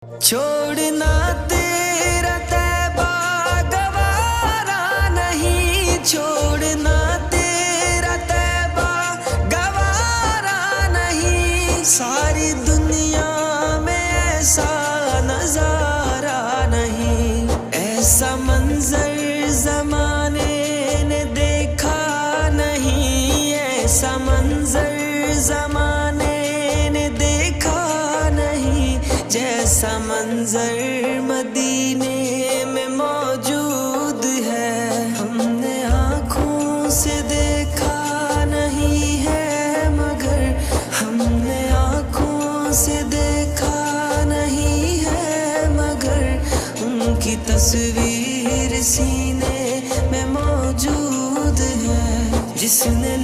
چھوڑنا تیرا تیبہ گوارا نہیں، چھوڑنا تیرا تیبہ گوارا نہیں، ساری دنیا میں ایسا نظارہ نہیں، ایسا منظر زمانے نے دیکھا نہیں، ایسا منظر زمانے نے دیکھا نہیں، جیسا منظر مدینے میں موجود ہے، ہم نے آنکھوں سے دیکھا نہیں ہے، مگر ہم نے آنکھوں سے دیکھا نہیں ہے، مگر ان کی تصویر سینے میں موجود ہے، جس نے